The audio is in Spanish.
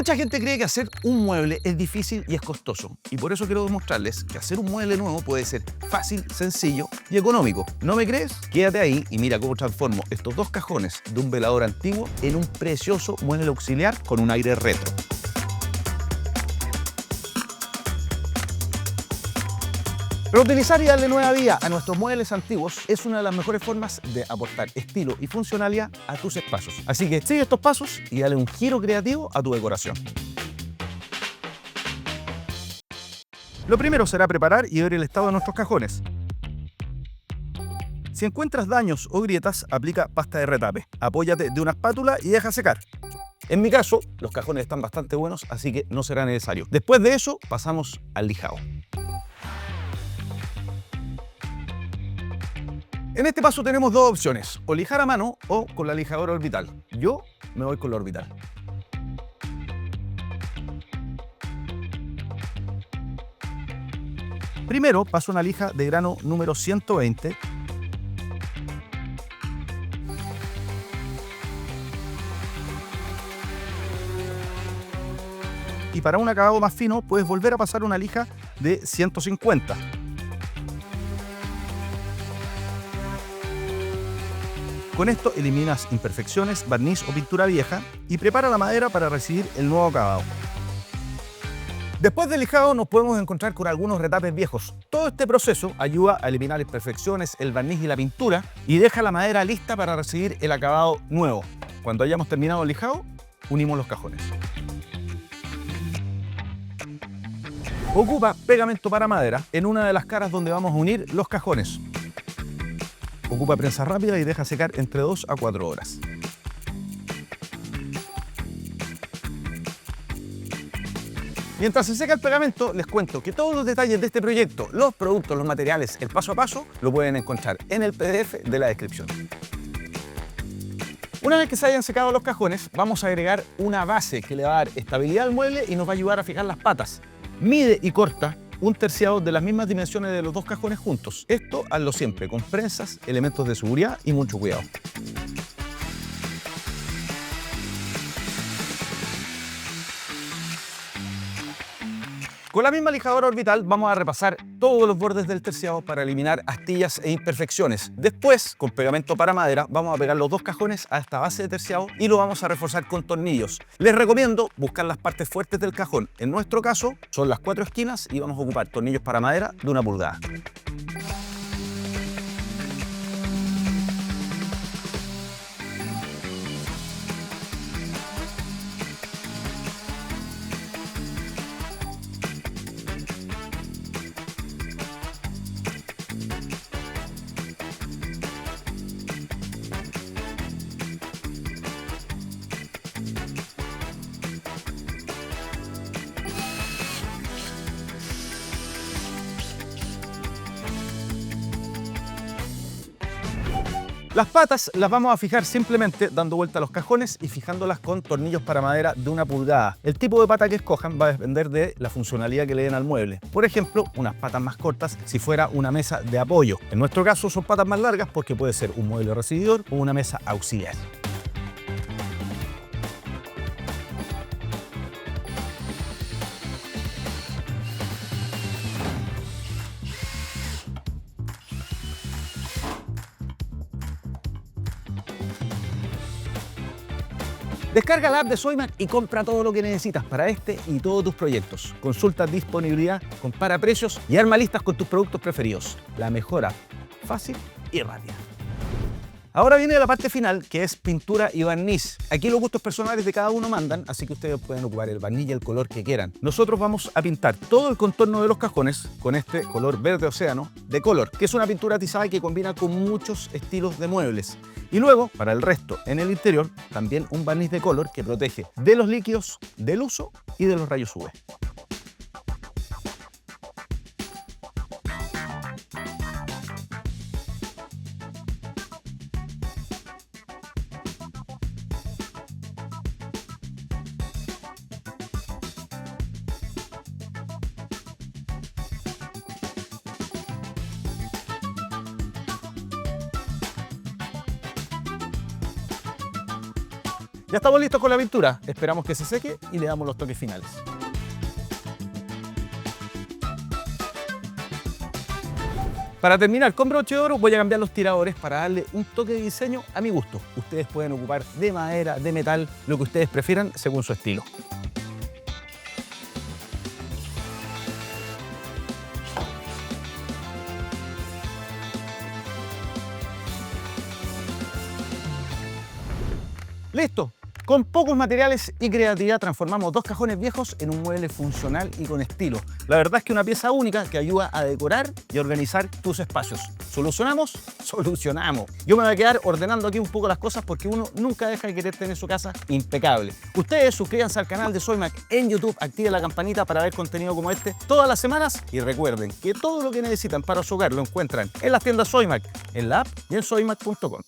Mucha gente cree que hacer un mueble es difícil y es costoso, y por eso quiero demostrarles que hacer un mueble nuevo puede ser fácil, sencillo y económico. ¿No me crees? Quédate ahí y mira cómo transformo estos dos cajones de un velador antiguo en un precioso mueble auxiliar con un aire retro. Reutilizar y darle nueva vida a nuestros muebles antiguos es una de las mejores formas de aportar estilo y funcionalidad a tus espacios. Así que sigue estos pasos y dale un giro creativo a tu decoración. Lo primero será preparar y ver el estado de nuestros cajones. Si encuentras daños o grietas, aplica pasta de retape. Apóyate de una espátula y deja secar. En mi caso, los cajones están bastante buenos, así que no será necesario. Después de eso, pasamos al lijado. En este paso tenemos dos opciones, o lijar a mano o con la lijadora orbital. Yo me voy con la orbital. Primero paso una lija de grano número 120. Y para un acabado más fino puedes volver a pasar una lija de 150. Con esto eliminas imperfecciones, barniz o pintura vieja y prepara la madera para recibir el nuevo acabado. Después del lijado nos podemos encontrar con algunos retapes viejos. Todo este proceso ayuda a eliminar imperfecciones, el barniz y la pintura y deja la madera lista para recibir el acabado nuevo. Cuando hayamos terminado el lijado, unimos los cajones. Ocupa pegamento para madera en una de las caras donde vamos a unir los cajones. Ocupa prensa rápida y deja secar entre 2 a 4 horas. Mientras se seca el pegamento, les cuento que todos los detalles de este proyecto, los productos, los materiales, el paso a paso, lo pueden encontrar en el PDF de la descripción. Una vez que se hayan secado los cajones, vamos a agregar una base que le va a dar estabilidad al mueble y nos va a ayudar a fijar las patas. Mide y corta un terciado de las mismas dimensiones de los dos cajones juntos. Esto hazlo siempre con prensas, elementos de seguridad y mucho cuidado. Con la misma lijadora orbital vamos a repasar todos los bordes del terciado para eliminar astillas e imperfecciones. Después, con pegamento para madera, vamos a pegar los dos cajones a esta base de terciado y lo vamos a reforzar con tornillos. Les recomiendo buscar las partes fuertes del cajón. En nuestro caso, son las 4 esquinas y vamos a ocupar tornillos para madera de 1 pulgada. Las patas las vamos a fijar simplemente dando vuelta a los cajones y fijándolas con tornillos para madera de 1 pulgada. El tipo de pata que escojan va a depender de la funcionalidad que le den al mueble. Por ejemplo, unas patas más cortas si fuera una mesa de apoyo. En nuestro caso son patas más largas porque puede ser un mueble recibidor o una mesa auxiliar. Descarga la app de Soymac y compra todo lo que necesitas para este y todos tus proyectos. Consulta disponibilidad, compara precios y arma listas con tus productos preferidos. La mejor app, fácil y rápida. Ahora viene la parte final, que es pintura y barniz. Aquí los gustos personales de cada uno mandan, así que ustedes pueden ocupar el barniz y el color que quieran. Nosotros vamos a pintar todo el contorno de los cajones con este color verde océano de Color, que es una pintura atizada que combina con muchos estilos de muebles. Y luego, para el resto, en el interior, también un barniz de Color que protege de los líquidos, del uso y de los rayos UV. Ya estamos listos con la pintura. Esperamos que se seque y le damos los toques finales. Para terminar con broche de oro voy a cambiar los tiradores para darle un toque de diseño a mi gusto. Ustedes pueden ocupar de madera, de metal, lo que ustedes prefieran según su estilo. ¡Listo! Con pocos materiales y creatividad transformamos 2 cajones viejos en un mueble funcional y con estilo. La verdad es que una pieza única que ayuda a decorar y organizar tus espacios. ¿Solucionamos? Solucionamos. Yo me voy a quedar ordenando aquí un poco las cosas porque uno nunca deja de querer tener su casa impecable. Ustedes suscríbanse al canal de Soymac en YouTube, activen la campanita para ver contenido como este todas las semanas y recuerden que todo lo que necesitan para su hogar lo encuentran en las tiendas Soymac, en la app y en soymac.com.